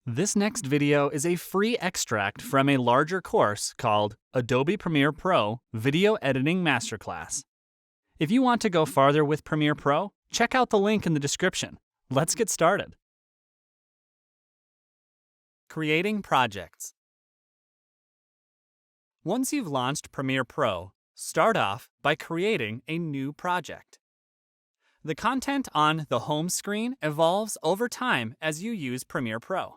This next video is a free extract from a larger course called Adobe Premiere Pro Video Editing Masterclass. If you want to go farther with Premiere Pro, check out the link in the description. Let's get started. Creating projects. Once you've launched Premiere Pro, start off by creating a new project. The content on the home screen evolves over time as you use Premiere Pro.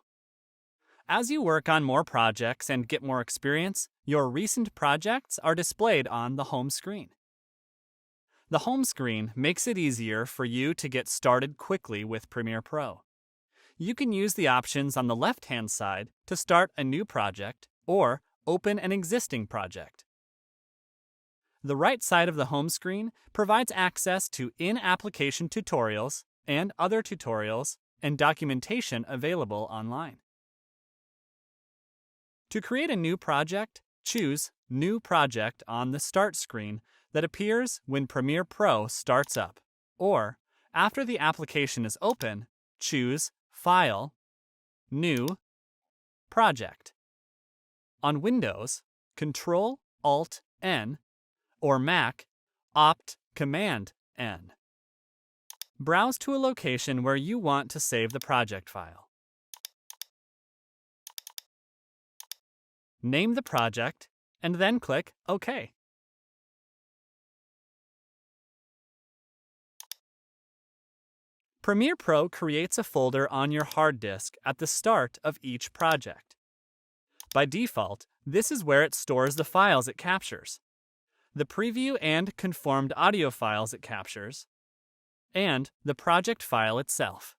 As you work on more projects and get more experience, your recent projects are displayed on the home screen. The home screen makes it easier for you to get started quickly with Premiere Pro. You can use the options on the left-hand side to start a new project or open an existing project. The right side of the home screen provides access to in-application tutorials and other tutorials and documentation available online. To create a new project, choose New Project on the Start screen that appears when Premiere Pro starts up, or after the application is open, choose File, New, Project. On Windows, Ctrl-Alt-N, or Mac, Opt-Command-N. Browse to a location where you want to save the project file. Name the project, and then click OK. Premiere Pro creates a folder on your hard disk at the start of each project. By default, this is where it stores the files it captures, the preview and conformed audio files it captures, and the project file itself.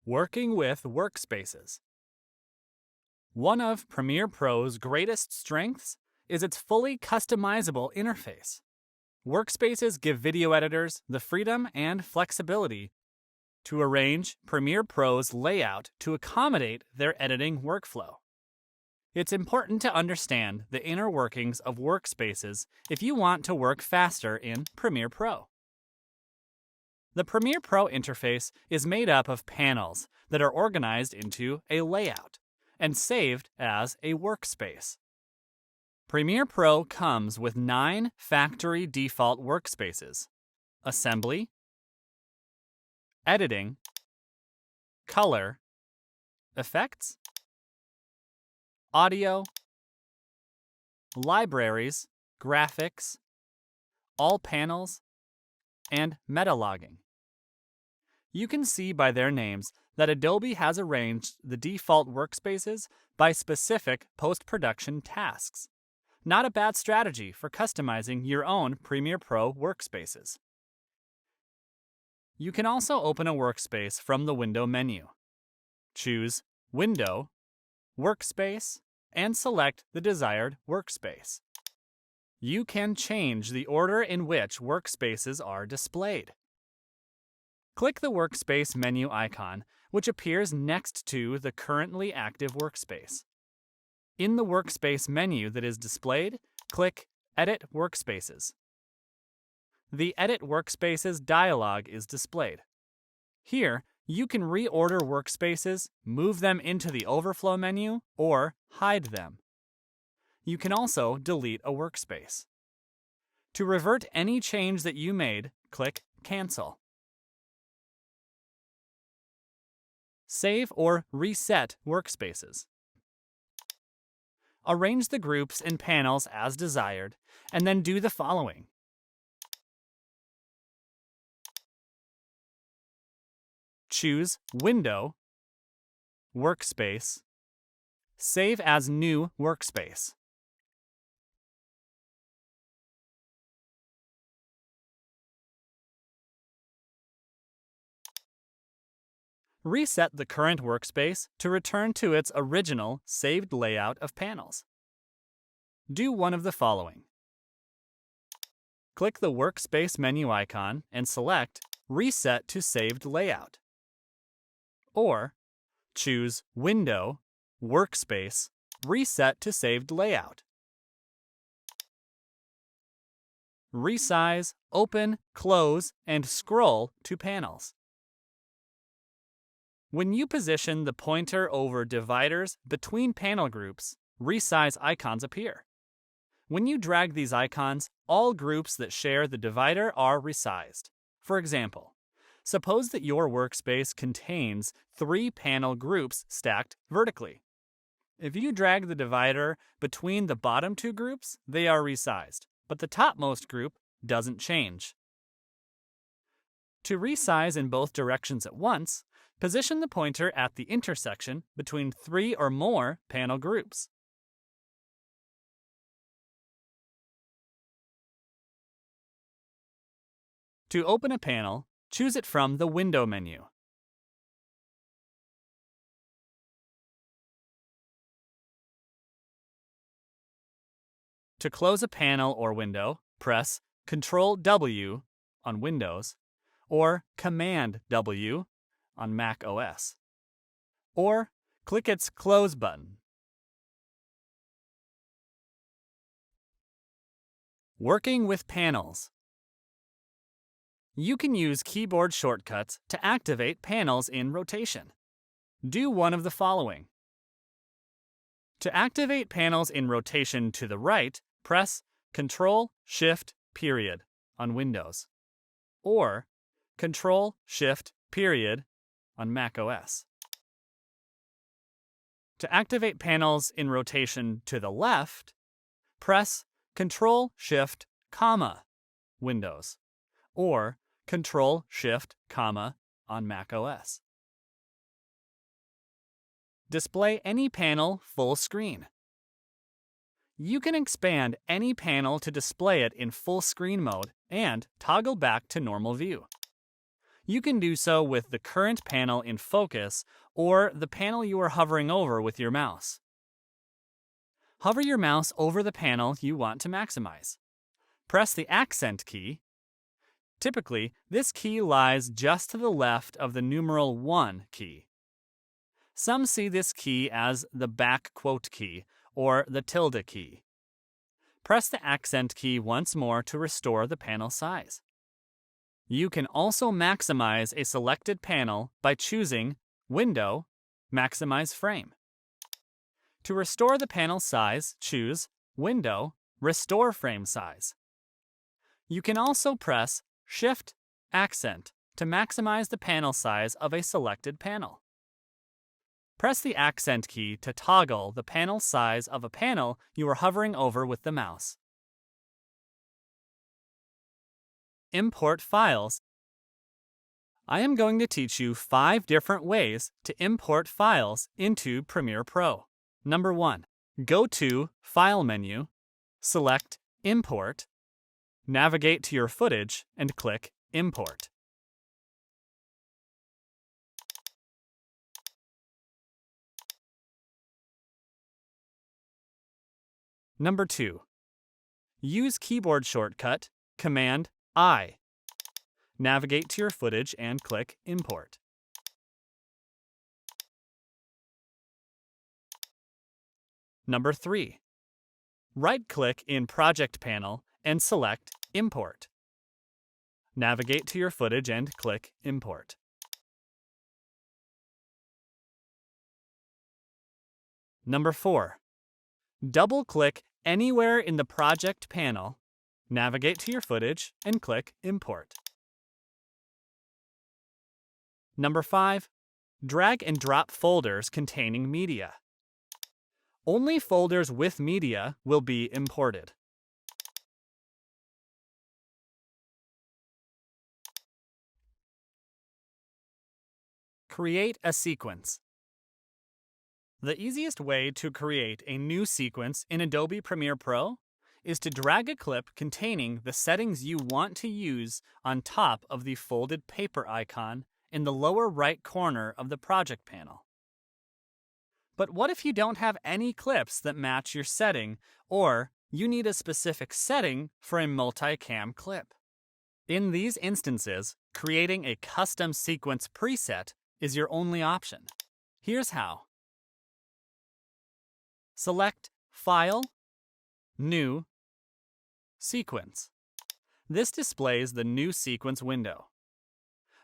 Working with Workspaces. One of Premiere Pro's greatest strengths is its fully customizable interface. Workspaces give video editors the freedom and flexibility to arrange Premiere Pro's layout to accommodate their editing workflow. It's important to understand the inner workings of Workspaces if you want to work faster in Premiere Pro. The Premiere Pro interface is made up of panels that are organized into a layout and saved as a workspace. Premiere Pro comes with 9 factory default workspaces: Assembly, Editing, Color, Effects, Audio, Libraries, Graphics, All Panels, and Meta-logging. You can see by their names that Adobe has arranged the default workspaces by specific post-production tasks. Not a bad strategy for customizing your own Premiere Pro workspaces. You can also open a workspace from the Window menu. Choose Window, Workspace, and select the desired workspace. You can change the order in which workspaces are displayed. Click the Workspace menu icon, which appears next to the currently active workspace. In the Workspace menu that is displayed, click Edit Workspaces. The Edit Workspaces dialog is displayed. Here, you can reorder workspaces, move them into the Overflow menu, or hide them. You can also delete a workspace. To revert any change that you made, click Cancel. Save or reset workspaces. Arrange the groups and panels as desired, and then do the following. Choose Window, Workspace, Save as New Workspace. Reset the current workspace to return to its original saved layout of panels. Do one of the following. Click the Workspace menu icon and select Reset to Saved Layout. Or choose Window, Workspace, Reset to Saved Layout. Resize, open, close, and scroll to panels. When you position the pointer over dividers between panel groups, resize icons appear. When you drag these icons, all groups that share the divider are resized. For example, suppose that your workspace contains 3 panel groups stacked vertically. If you drag the divider between the bottom 2 groups, they are resized, but the topmost group doesn't change. To resize in both directions at once, position the pointer at the intersection between 3 or more panel groups. To open a panel, choose it from the Window menu. To close a panel or window, press Ctrl-W on Windows or Command-W on Mac OS, or click its Close button. Working with panels. You can use keyboard shortcuts to activate panels in rotation. Do one of the following. To activate panels in rotation to the right, press Ctrl-Shift period on Windows or Ctrl-Shift period on Mac OS. To activate panels in rotation to the left, press Ctrl-Shift, Windows or Ctrl-Shift, on Mac OS. Display any panel full screen. You can expand any panel to display it in full screen mode and toggle back to normal view. You can do so with the current panel in focus or the panel you are hovering over with your mouse. Hover your mouse over the panel you want to maximize. Press the accent key. Typically, this key lies just to the left of the numeral 1 key. Some see this key as the back quote key or the tilde key. Press the accent key once more to restore the panel size. You can also maximize a selected panel by choosing Window, Maximize Frame. To restore the panel size, choose Window, Restore Frame Size. You can also press Shift, Accent to maximize the panel size of a selected panel. Press the accent key to toggle the panel size of a panel you are hovering over with the mouse. Import files. I am going to teach you 5 different ways to import files into Premiere Pro. Number 1. Go to File menu, select Import, navigate to your footage, and click Import. Number 2. Use keyboard shortcut Command-I. Navigate to your footage and click Import. Number 3. Right-click in Project Panel and select Import. Navigate to your footage and click Import. Number 4. Double-click anywhere in the project panel, navigate to your footage, and click Import. Number 5. Drag and drop folders containing media. Only folders with media will be imported. Create a sequence. The easiest way to create a new sequence in Adobe Premiere Pro is to drag a clip containing the settings you want to use on top of the folded paper icon in the lower right corner of the project panel. But what if you don't have any clips that match your setting, or you need a specific setting for a multicam clip? In these instances, creating a custom sequence preset is your only option. Here's how. Select File, New, Sequence. This displays the new sequence window.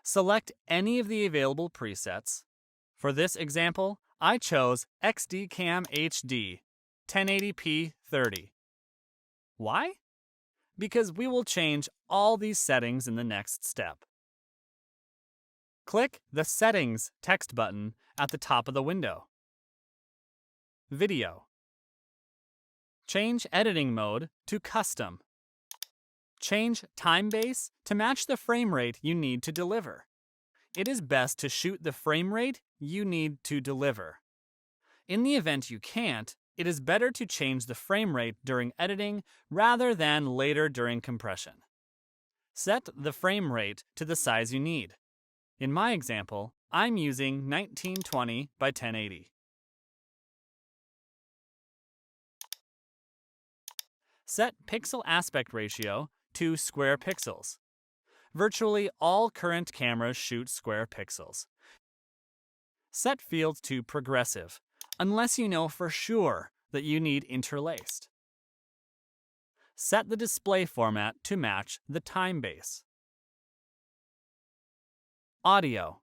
Select any of the available presets, For this example, I chose XDCam HD 1080p 30. Why? Because we will change all these settings in the next step. Click the Settings text button at the top of the window. Video. Change editing mode to Custom. Change time base to match the frame rate you need to deliver. It is best to shoot the frame rate you need to deliver. In the event you can't, it is better to change the frame rate during editing rather than later during compression. Set the frame rate to the size you need. In my example, I'm using 1920 by 1080. Set pixel aspect ratio to square pixels. Virtually all current cameras shoot square pixels. Set fields to progressive, unless you know for sure that you need interlaced. Set the display format to match the time base. Audio.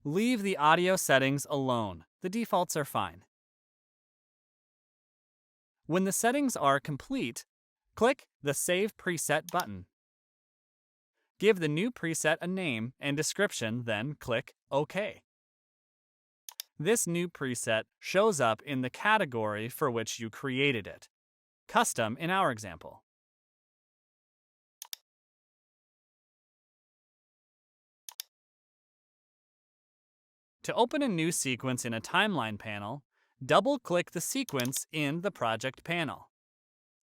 Leave the audio settings alone. The defaults are fine. When the settings are complete, click the Save Preset button. Give the new preset a name and description, then click OK. This new preset shows up in the category for which you created it, Custom in our example. To open a new sequence in a timeline panel, double-click the sequence in the project panel.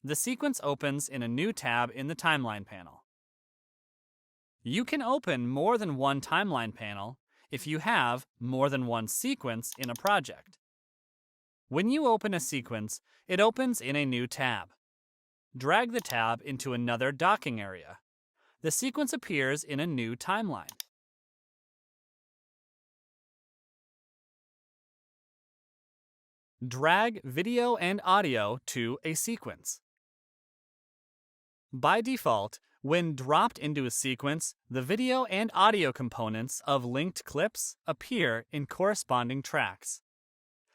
The sequence opens in a new tab in the timeline panel. You can open more than one timeline panel if you have more than one sequence in a project. When you open a sequence, it opens in a new tab. Drag the tab into another docking area. The sequence appears in a new timeline. Drag video and audio to a sequence. By default, when dropped into a sequence, the video and audio components of linked clips appear in corresponding tracks.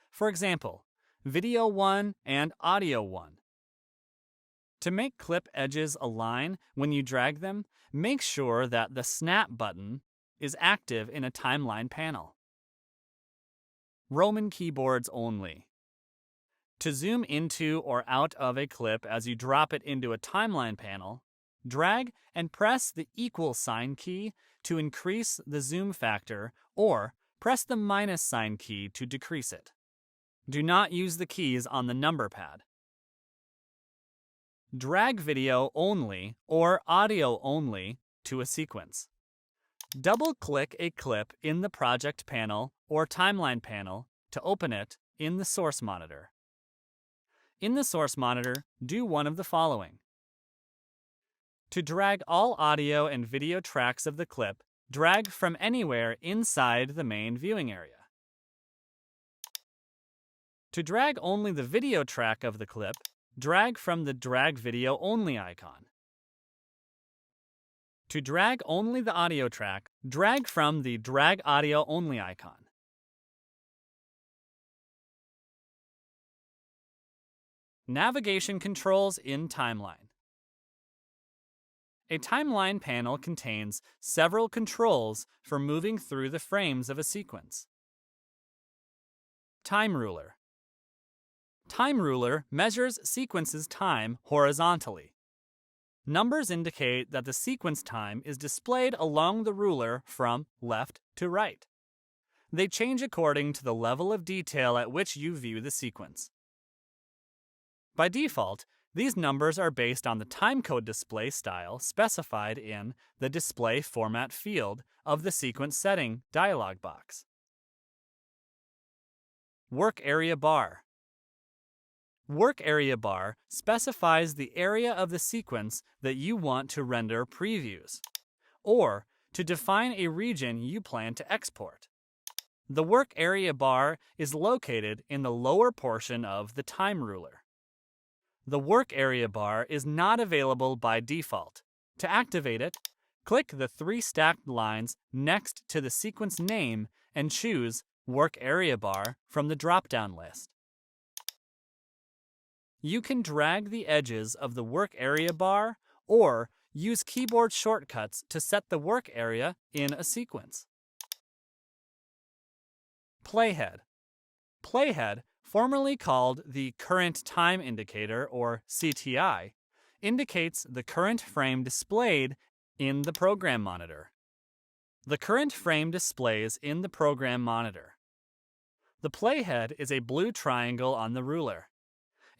For example, Video 1 and Audio 1. To make clip edges align when you drag them, make sure that the Snap button is active in a timeline panel. Roman keyboards only. To zoom into or out of a clip as you drop it into a timeline panel, drag and press the equal sign key to increase the zoom factor, or press the minus sign key to decrease it. Do not use the keys on the number pad. Drag video only or audio only to a sequence. Double-click a clip in the project panel or timeline panel to open it in the source monitor. In the source monitor, do one of the following. To drag all audio and video tracks of the clip, drag from anywhere inside the main viewing area. To drag only the video track of the clip, drag from the Drag Video Only icon. To drag only the audio track, drag from the Drag Audio Only icon. Navigation controls in timeline. A timeline panel contains several controls for moving through the frames of a sequence. Time ruler. Time ruler measures sequences time horizontally. Numbers indicate that the sequence time is displayed along the ruler from left to right. They change according to the level of detail at which you view the sequence. By default, these numbers are based on the timecode display style specified in the Display Format field of the Sequence Setting dialog box. Work Area Bar. Work Area Bar specifies the area of the sequence that you want to render previews, or to define a region you plan to export. The Work Area Bar is located in the lower portion of the time ruler. The Work Area Bar is not available by default. To activate it, click the three stacked lines next to the sequence name and choose Work Area bar from the drop-down list. You can drag the edges of the Work Area bar or use keyboard shortcuts to set the work area in a sequence. Playhead. Playhead, formerly called the Current Time Indicator or CTI, indicates the current frame displayed in the program monitor. The current frame displays in the program monitor. The playhead is a blue triangle on the ruler.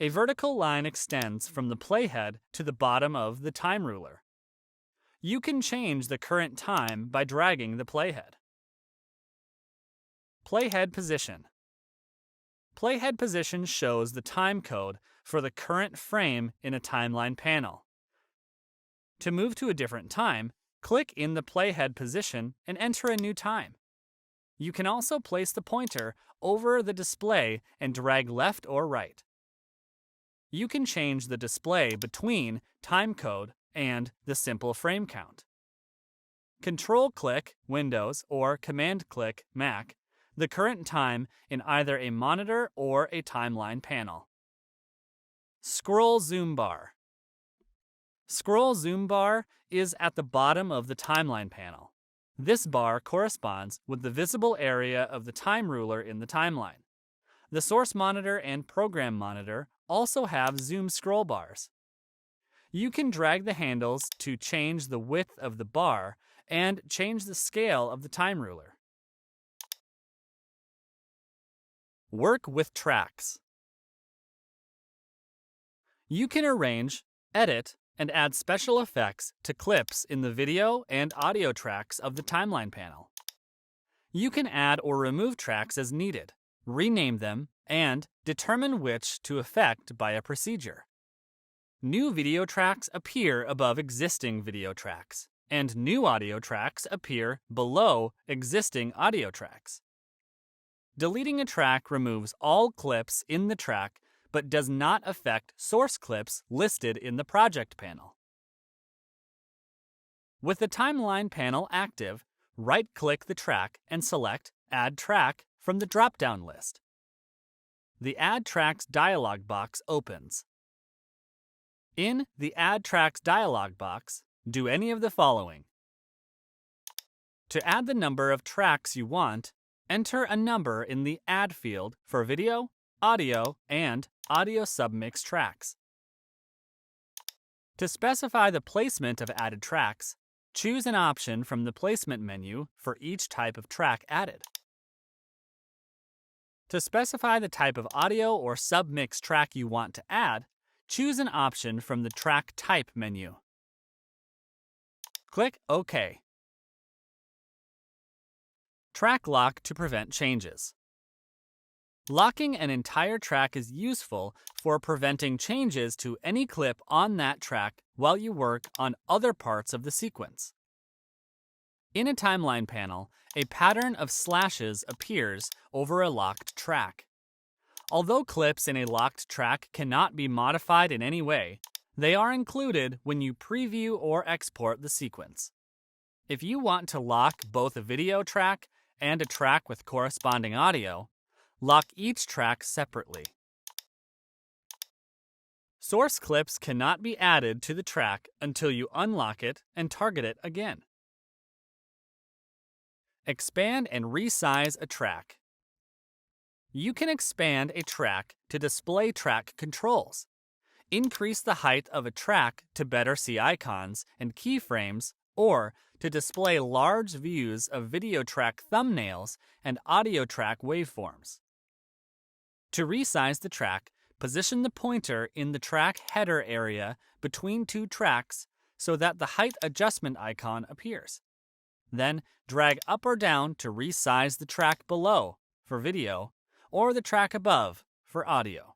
A vertical line extends from the playhead to the bottom of the time ruler. You can change the current time by dragging the playhead. Playhead position. Playhead position shows the time code for the current frame in a timeline panel. To move to a different time, click in the playhead position and enter a new time. You can also place the pointer over the display and drag left or right. You can change the display between time code and the simple frame count. Control-click Windows or Command-click Mac the current time in either a monitor or a timeline panel. Scroll Zoom Bar. Scroll Zoom Bar is at the bottom of the timeline panel. This bar corresponds with the visible area of the time ruler in the timeline. The source monitor and program monitor also have zoom scroll bars. You can drag the handles to change the width of the bar and change the scale of the time ruler. Work with tracks. You can arrange, edit, and add special effects to clips in the video and audio tracks of the timeline panel. You can add or remove tracks as needed, rename them, and determine which to affect by a procedure. New video tracks appear above existing video tracks, and new audio tracks appear below existing audio tracks. Deleting a track removes all clips in the track but does not affect source clips listed in the project panel. With the timeline panel active, right-click the track and select Add Track from the drop-down list. The Add Tracks dialog box opens. In the Add Tracks dialog box, do any of the following. To add the number of tracks you want, enter a number in the Add field for video, audio, and audio submix tracks. To specify the placement of added tracks, choose an option from the placement menu for each type of track added. To specify the type of audio or submix track you want to add, choose an option from the Track Type menu. Click OK. Track lock to prevent changes. Locking an entire track is useful for preventing changes to any clip on that track while you work on other parts of the sequence. In a timeline panel, a pattern of slashes appears over a locked track. Although clips in a locked track cannot be modified in any way, they are included when you preview or export the sequence. If you want to lock both a video track and a track with corresponding audio, lock each track separately. Source clips cannot be added to the track until you unlock it and target it again. Expand and resize a track. You can expand a track to display track controls. Increase the height of a track to better see icons and keyframes, or to display large views of video track thumbnails and audio track waveforms. To resize the track, position the pointer in the track header area between two tracks so that the height adjustment icon appears. Then drag up or down to resize the track below for video or the track above for audio.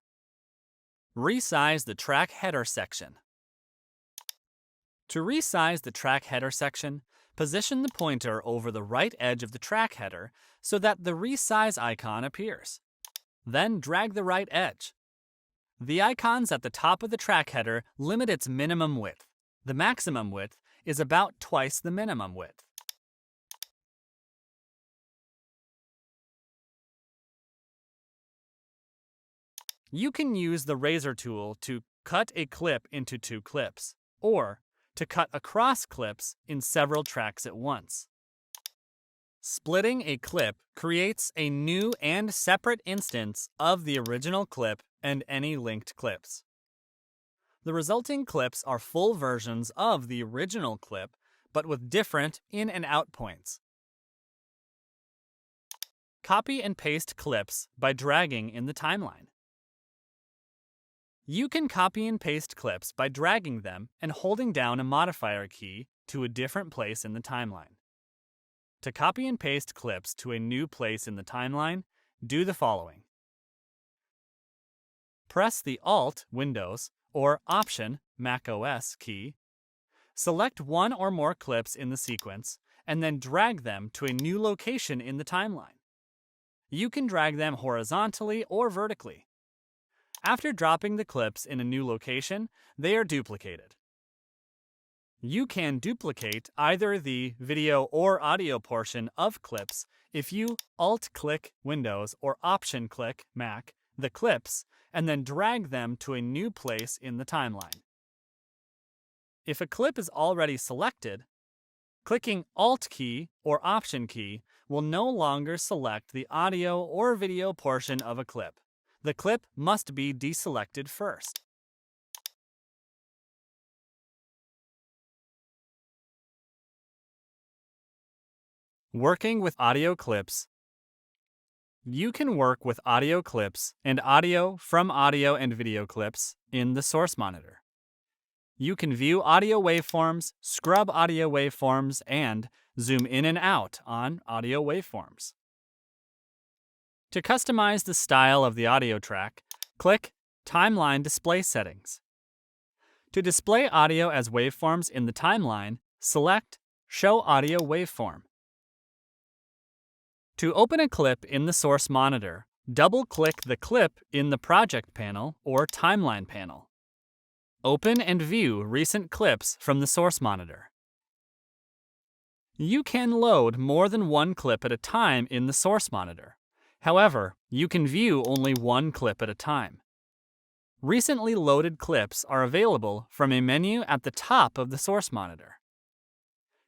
Resize the track header section. To resize the track header section, position the pointer over the right edge of the track header so that the resize icon appears. Then drag the right edge. The icons at the top of the track header limit its minimum width. The maximum width is about twice the minimum width. You can use the razor tool to cut a clip into two clips, or to cut across clips in several tracks at once. Splitting a clip creates a new and separate instance of the original clip and any linked clips. The resulting clips are full versions of the original clip, but with different in and out points. Copy and paste clips by dragging in the timeline. You can copy and paste clips by dragging them and holding down a modifier key to a different place in the timeline. To copy and paste clips to a new place in the timeline, do the following. Press the Alt Windows or Option macOS key. Select one or more clips in the sequence and then drag them to a new location in the timeline. You can drag them horizontally or vertically. After dropping the clips in a new location, they are duplicated. You can duplicate either the video or audio portion of clips if you Alt-click Windows or Option-click Mac the clips and then drag them to a new place in the timeline. If a clip is already selected, clicking Alt key or Option key will no longer select the audio or video portion of a clip. The clip must be deselected first. Working with audio clips. You can work with audio clips and audio from audio and video clips in the source monitor. You can view audio waveforms, scrub audio waveforms, and zoom in and out on audio waveforms. To customize the style of the audio track, click Timeline Display Settings. To display audio as waveforms in the timeline, select Show Audio Waveform. To open a clip in the source monitor, double-click the clip in the Project panel or Timeline panel. Open and view recent clips from the source monitor. You can load more than one clip at a time in the source monitor. However, you can view only one clip at a time. Recently loaded clips are available from a menu at the top of the source monitor.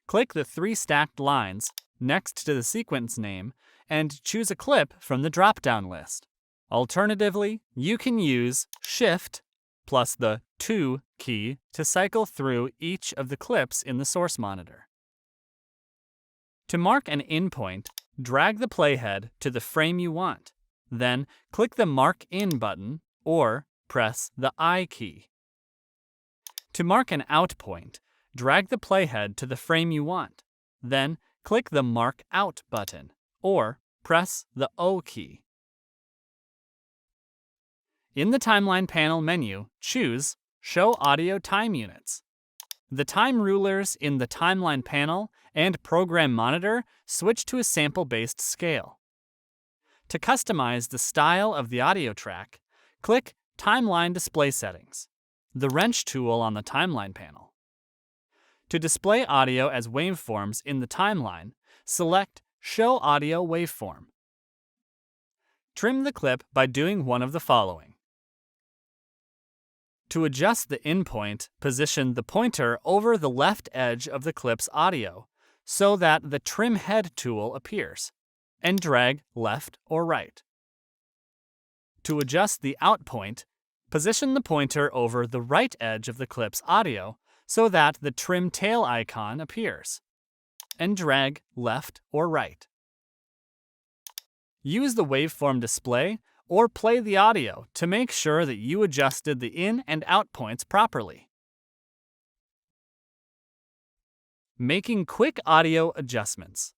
Click the three stacked lines next to the sequence name and choose a clip from the drop-down list. Alternatively, you can use Shift plus the 2 key to cycle through each of the clips in the source monitor. To mark an in point, drag the playhead to the frame you want. Then click the Mark In button or press the I key. To mark an out point, drag the playhead to the frame you want. Then click the Mark Out button or press the O key. In the Timeline panel menu, choose Show Audio Time Units. The time rulers in the Timeline panel and Program Monitor switch to a sample-based scale. To customize the style of the audio track, click Timeline Display Settings, the wrench tool on the Timeline panel. To display audio as waveforms in the timeline, select Show Audio Waveform. Trim the clip by doing one of the following. To adjust the in point, position the pointer over the left edge of the clip's audio so that the Trim Head tool appears, and drag left or right. To adjust the out point, position the pointer over the right edge of the clip's audio so that the Trim Tail icon appears, and drag left or right. Use the waveform display or play the audio to make sure that you adjusted the in and out points properly. Making quick audio adjustments.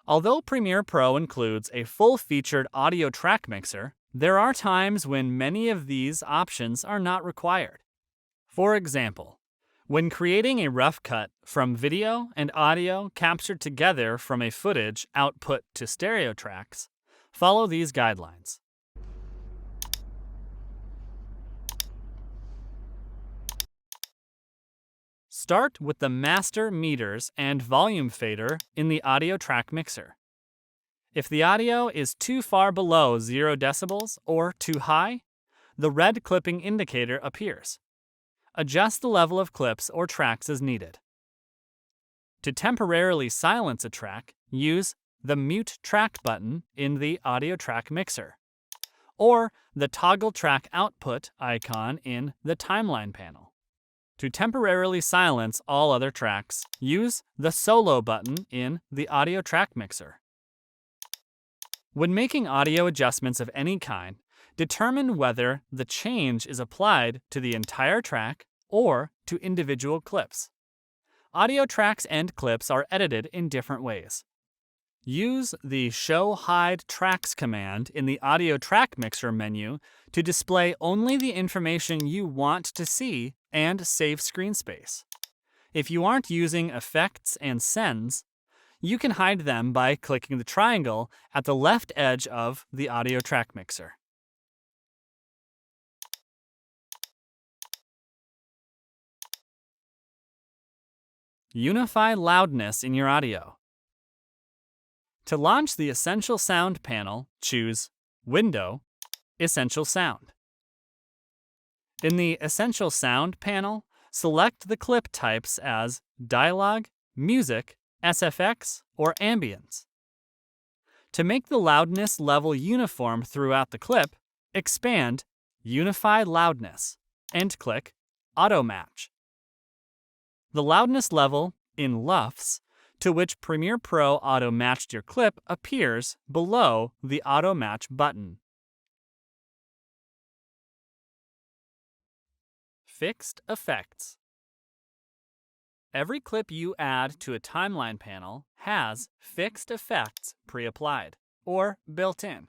Although Premiere Pro includes a full-featured audio track mixer, there are times when many of these options are not required. For example, when creating a rough cut from video and audio captured together from a footage output to stereo tracks, follow these guidelines. Start with the master meters and volume fader in the audio track mixer. If the audio is too far below 0 decibels or too high, the red clipping indicator appears. Adjust the level of clips or tracks as needed. To temporarily silence a track, use the Mute Track button in the Audio Track Mixer, or the Toggle Track Output icon in the Timeline panel. To temporarily silence all other tracks, use the Solo button in the Audio Track Mixer. When making audio adjustments of any kind, determine whether the change is applied to the entire track or to individual clips. Audio tracks and clips are edited in different ways. Use the Show Hide Tracks command in the Audio Track Mixer menu to display only the information you want to see and save screen space. If you aren't using effects and sends, you can hide them by clicking the triangle at the left edge of the Audio Track Mixer. Unify loudness in your audio. To launch the Essential Sound panel, choose Window, Essential Sound. In the Essential Sound panel, select the clip types as Dialogue, Music, SFX, or Ambience. To make the loudness level uniform throughout the clip, expand Unify Loudness and click Auto Match. The loudness level in LUFS to which Premiere Pro Auto Matched your clip appears below the Auto Match button. Fixed Effects. Every clip you add to a timeline panel has fixed effects pre-applied or built in.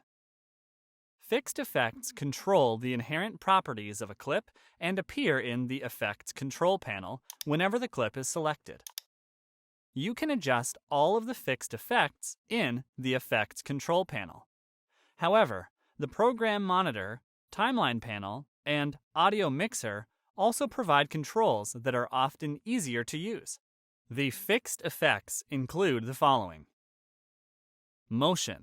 Fixed effects control the inherent properties of a clip and appear in the Effects Control panel whenever the clip is selected. You can adjust all of the fixed effects in the Effects Control panel. However, the Program Monitor, Timeline panel, and Audio Mixer also provide controls that are often easier to use. The fixed effects include the following. Motion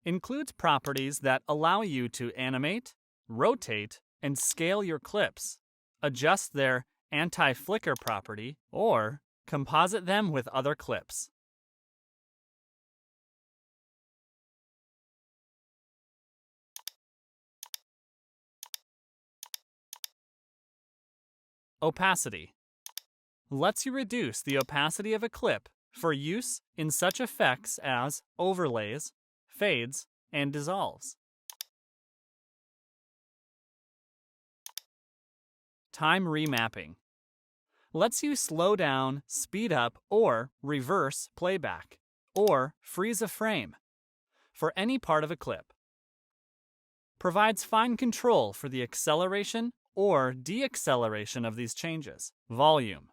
includes properties that allow you to animate, rotate, and scale your clips, adjust their anti-flicker property, or composite them with other clips. Opacity lets you reduce the opacity of a clip for use in such effects as overlays, fades, and dissolves. Time remapping lets you slow down, speed up, or reverse playback, or freeze a frame for any part of a clip. Provides fine control for the acceleration or deacceleration of these changes. Volume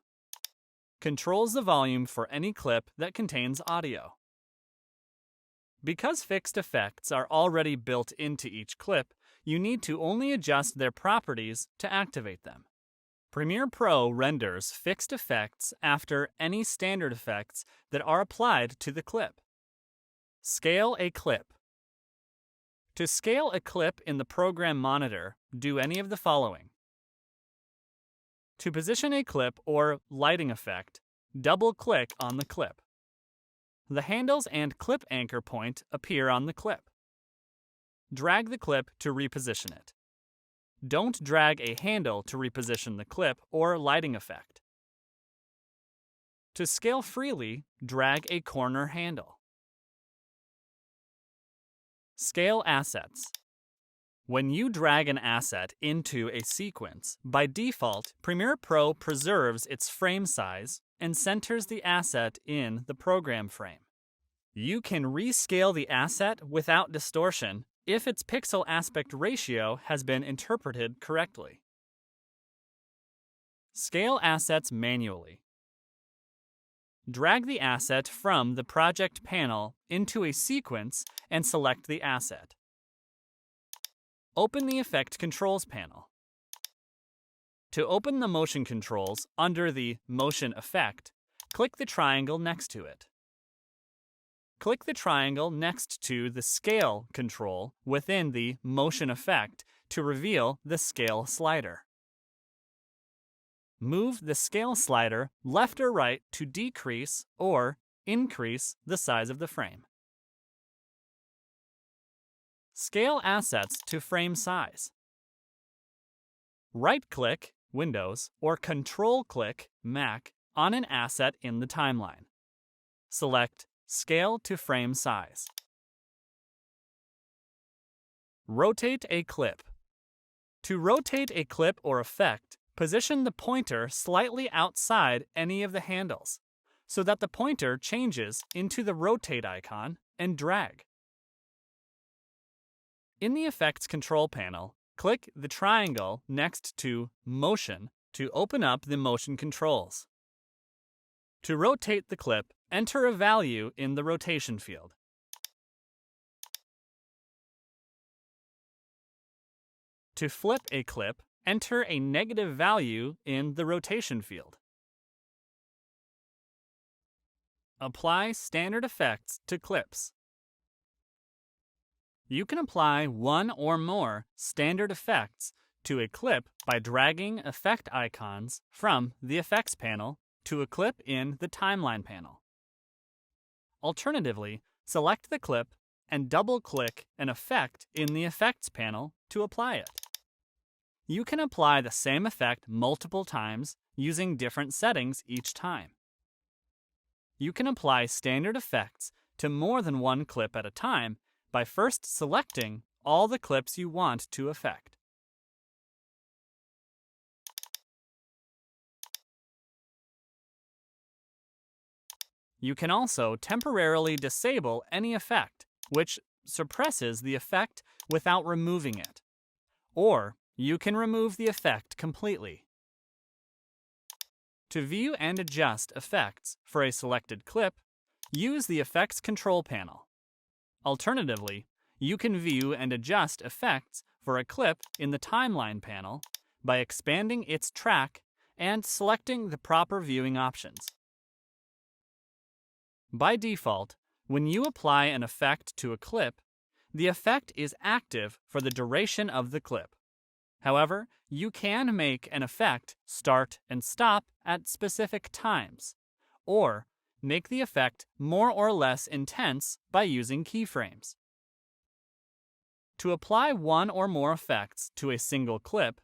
controls the volume for any clip that contains audio. Because fixed effects are already built into each clip, you need to only adjust their properties to activate them. Premiere Pro renders fixed effects after any standard effects that are applied to the clip. Scale a clip. To scale a clip in the Program Monitor, do any of the following. To position a clip or lighting effect, double-click on the clip. The handles and clip anchor point appear on the clip. Drag the clip to reposition it. Don't drag a handle to reposition the clip or lighting effect. To scale freely, drag a corner handle. Scale assets. When you drag an asset into a sequence, by default, Premiere Pro preserves its frame size and centers the asset in the program frame. You can rescale the asset without distortion if its pixel aspect ratio has been interpreted correctly. Scale assets manually. Drag the asset from the project panel into a sequence and select the asset. Open the Effect Controls panel. To open the motion controls under the Motion Effect, click the triangle next to it. click the triangle next to the Scale control within the Motion effect to reveal the Scale slider. Move the Scale slider left or right to decrease or increase the size of the frame. Scale assets to frame size. Right-click Windows or Control-click Mac on an asset in the timeline. Select Scale to frame size. Rotate a clip. To rotate a clip or effect, position the pointer slightly outside any of the handles so that the pointer changes into the rotate icon and drag. In the Effects Control panel, click the triangle next to Motion to open up the motion controls. To rotate the clip, enter a value in the rotation field. To flip a clip, enter a negative value in the rotation field. Apply standard effects to clips. You can apply one or more standard effects to a clip by dragging effect icons from the Effects panel to a clip in the Timeline panel. Alternatively, select the clip and double-click an effect in the Effects panel to apply it. You can apply the same effect multiple times using different settings each time. You can apply standard effects to more than one clip at a time by first selecting all the clips you want to affect. You can also temporarily disable any effect, which suppresses the effect without removing it. Or you can remove the effect completely. To view and adjust effects for a selected clip, use the Effects Control panel. Alternatively, you can view and adjust effects for a clip in the Timeline panel by expanding its track and selecting the proper viewing options. By default, when you apply an effect to a clip, the effect is active for the duration of the clip. However, you can make an effect start and stop at specific times, or make the effect more or less intense by using keyframes. To apply one or more effects to a single clip,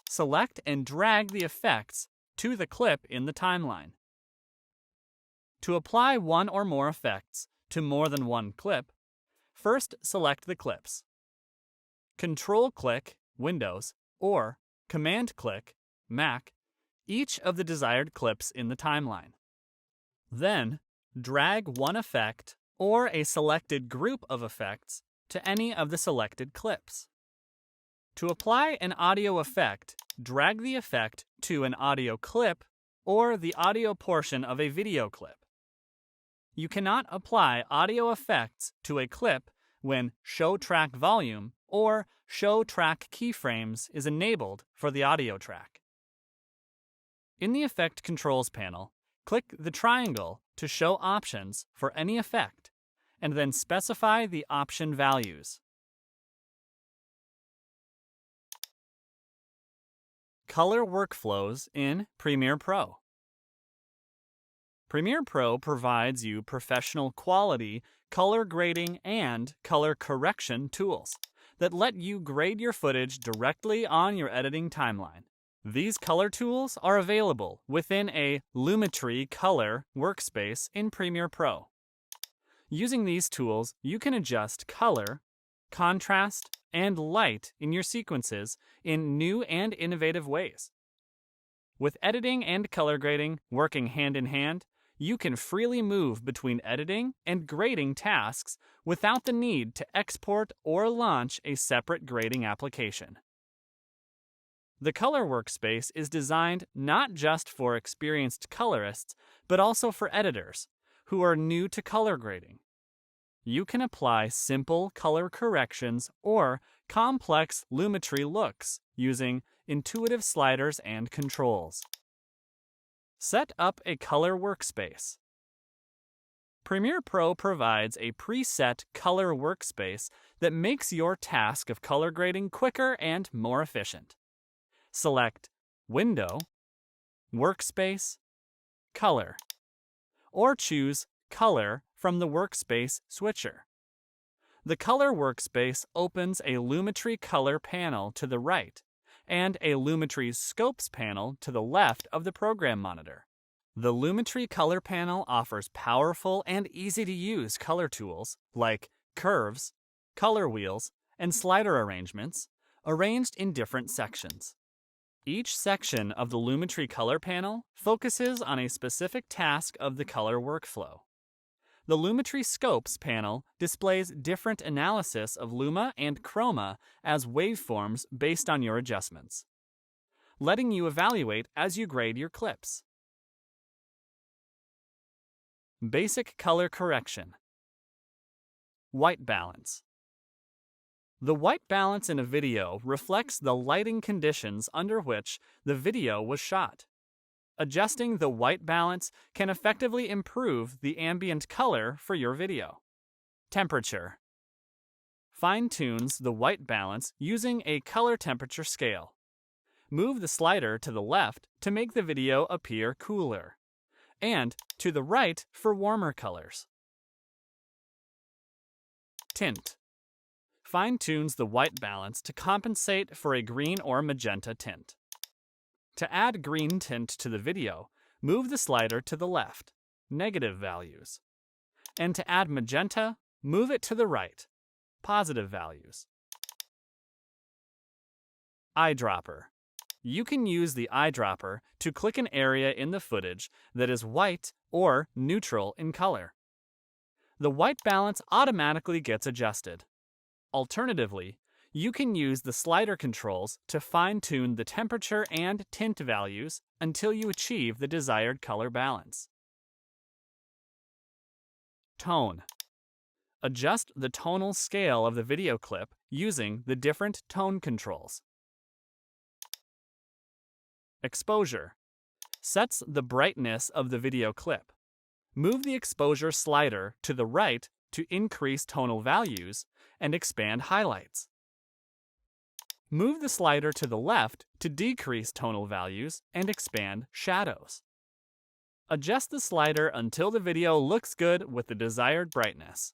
select and drag the effects to the clip in the timeline. To apply one or more effects to more than one clip, first select the clips. Control-click Windows or Command-click Mac each of the desired clips in the timeline. Then, drag one effect or a selected group of effects to any of the selected clips. To apply an audio effect, drag the effect to an audio clip or the audio portion of a video clip. You cannot apply audio effects to a clip when Show Track Volume or Show Track Keyframes is enabled for the audio track. In the Effect Controls panel, click the triangle to show options for any effect, and then specify the option values. Color workflows in Premiere Pro. Premiere Pro provides you professional quality color grading and color correction tools that let you grade your footage directly on your editing timeline. These color tools are available within a Lumetri color workspace in Premiere Pro. Using these tools, you can adjust color, contrast, and light in your sequences in new and innovative ways. With editing and color grading working hand in hand, you can freely move between editing and grading tasks without the need to export or launch a separate grading application. The Color Workspace is designed not just for experienced colorists, but also for editors who are new to color grading. You can apply simple color corrections or complex Lumetri looks using intuitive sliders and controls. Set up a color workspace. Premiere Pro provides a preset color workspace that makes your task of color grading quicker and more efficient. Select Window, Workspace, Color, or choose Color from the Workspace switcher. The Color workspace opens a Lumetri Color panel to the right and a Lumetri Scopes panel to the left of the program monitor. The Lumetri Color panel offers powerful and easy-to-use color tools like curves, color wheels, and slider arrangements, arranged in different sections. Each section of the Lumetri Color panel focuses on a specific task of the color workflow. The Lumetri Scopes panel displays different analysis of luma and chroma as waveforms based on your adjustments, letting you evaluate as you grade your clips. Basic color correction. White balance. The white balance in a video reflects the lighting conditions under which the video was shot. Adjusting the white balance can effectively improve the ambient color for your video. Temperature. Fine-tunes the white balance using a color temperature scale. Move the slider to the left to make the video appear cooler, and to the right for warmer colors. Tint. Fine-tunes the white balance to compensate for a green or magenta tint. To add green tint to the video, move the slider to the left, negative values. And to add magenta, move it to the right, positive values. Eyedropper. You can use the eyedropper to click an area in the footage that is white or neutral in color. The white balance automatically gets adjusted. Alternatively, you can use the slider controls to fine-tune the temperature and tint values until you achieve the desired color balance. Tone. Adjust the tonal scale of the video clip using the different tone controls. Exposure. Sets the brightness of the video clip. Move the exposure slider to the right to increase tonal values and expand highlights. Move the slider to the left to decrease tonal values and expand shadows. Adjust the slider until the video looks good with the desired brightness.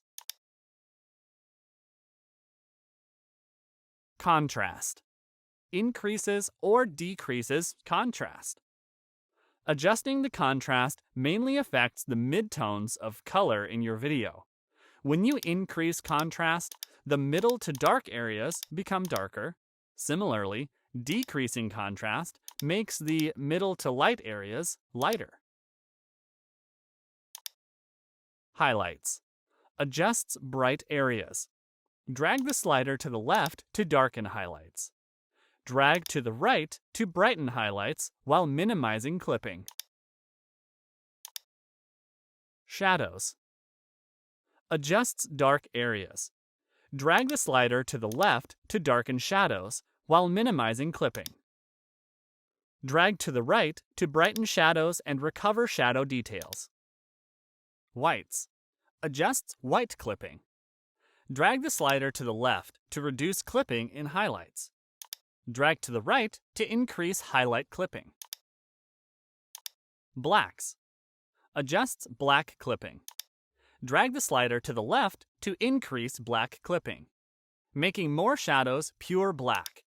Contrast. Increases or decreases contrast. Adjusting the contrast mainly affects the midtones of color in your video. When you increase contrast, the middle to dark areas become darker. Similarly, decreasing contrast makes the middle to light areas lighter. Highlights. Adjusts bright areas. Drag the slider to the left to darken highlights. Drag to the right to brighten highlights while minimizing clipping. Shadows. Adjusts dark areas. Drag the slider to the left to darken shadows while minimizing clipping. Drag to the right to brighten shadows and recover shadow details. Whites. Adjusts white clipping. Drag the slider to the left to reduce clipping in highlights. Drag to the right to increase highlight clipping. Blacks. Adjusts black clipping. Drag the slider to the left to increase black clipping, making more shadows pure black.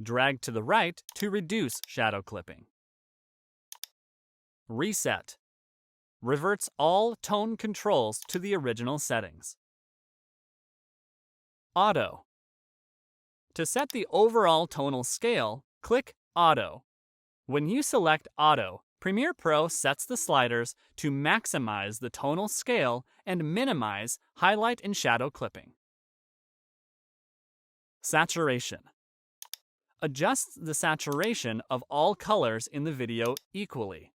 Drag to the right to reduce shadow clipping. Reset. Reverts all tone controls to the original settings. Auto. To set the overall tonal scale, click Auto. When you select Auto, Premiere Pro sets the sliders to maximize the tonal scale and minimize highlight and shadow clipping. Saturation. Adjusts the saturation of all colors in the video equally.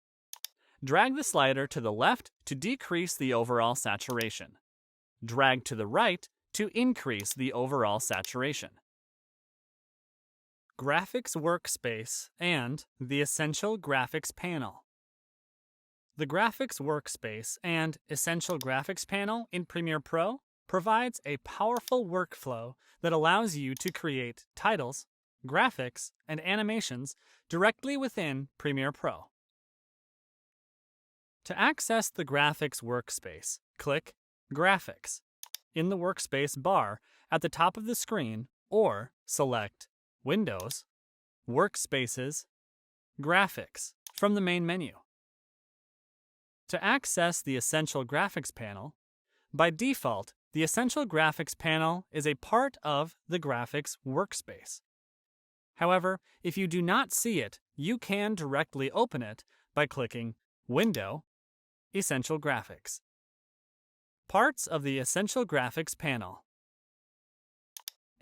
Drag the slider to the left to decrease the overall saturation. Drag to the right to increase the overall saturation. Graphics Workspace and the Essential Graphics panel. The Graphics Workspace and Essential Graphics panel in Premiere Pro provides a powerful workflow that allows you to create titles, graphics, and animations directly within Premiere Pro. To access the Graphics Workspace, click Graphics in the Workspace bar at the top of the screen or select Windows, Workspaces, Graphics from the main menu. To access the Essential Graphics panel, by default, the Essential Graphics panel is a part of the Graphics Workspace. However, if you do not see it, you can directly open it by clicking Window, Essential Graphics. Parts of the Essential Graphics panel.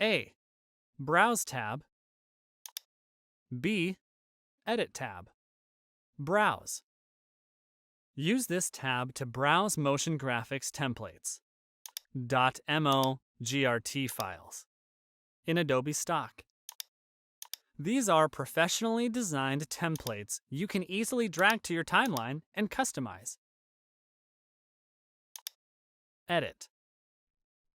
A. Browse tab. B. Edit tab. Browse. Use this tab to browse motion graphics templates, .mo.grt files, in Adobe Stock. These are professionally designed templates you can easily drag to your timeline and customize. Edit.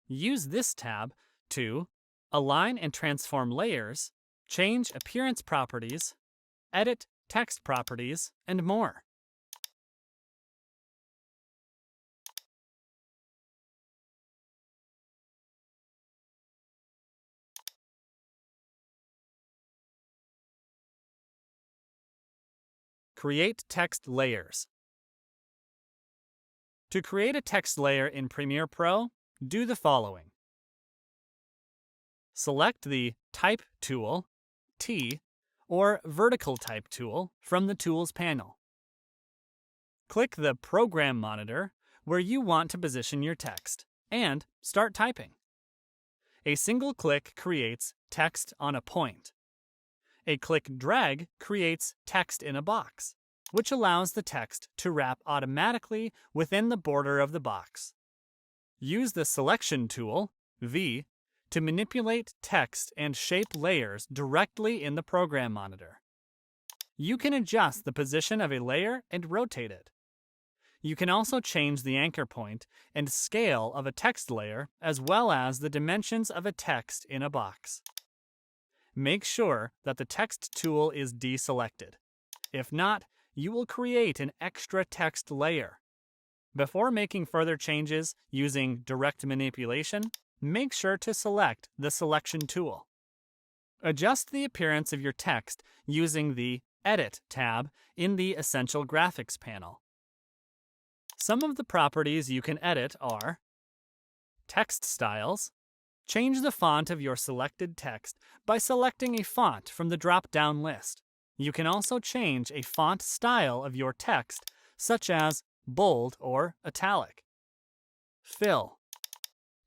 Use this tab to align and transform layers, change appearance properties, edit text properties, and more. Create text layers. To create a text layer in Premiere Pro, do the following. Select the Type tool, T, or Vertical Type tool from the Tools panel. Click the Program Monitor where you want to position your text, and start typing. A single click creates text on a point. A click-drag creates text in a box, which allows the text to wrap automatically within the border of the box. Use the Selection tool, V, to manipulate text and shape layers directly in the Program Monitor. You can adjust the position of a layer and rotate it. You can also change the anchor point and scale of a text layer as well as the dimensions of a text in a box. Make sure that the Text tool is deselected. If not, you will create an extra text layer. Before making further changes using direct manipulation, make sure to select the Selection tool. Adjust the appearance of your text using the Edit tab in the Essential Graphics panel. Some of the properties you can edit are text styles. Change the font of your selected text by selecting a font from the drop-down list. You can also change a font style of your text, such as bold or italic. Fill.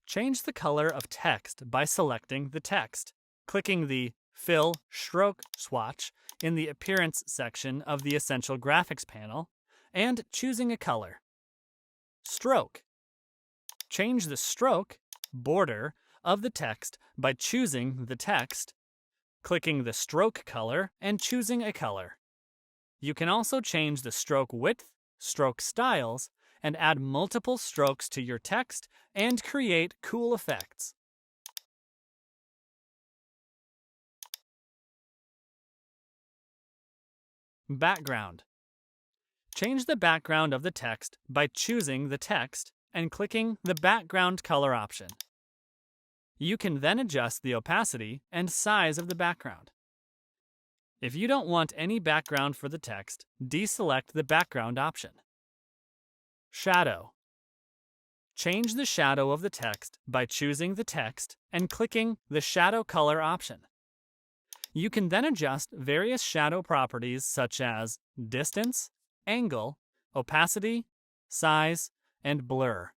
Change the color of text by selecting the text, clicking the Fill Stroke swatch in the Appearance section of the Essential Graphics panel, and choosing a color. Stroke. Change the stroke, border, of the text by choosing the text, clicking the stroke color, and choosing a color. You can also change the stroke width, stroke styles, and add multiple strokes to your text and create cool effects. Background. Change the background of the text by choosing the text and clicking the background color option. You can then adjust the opacity and size of the background. If you don't want any background for the text, deselect the background option. Shadow. Change the shadow of the text by choosing the text and clicking the shadow color option. You can then adjust various shadow properties such as distance, angle, opacity, size, and blur.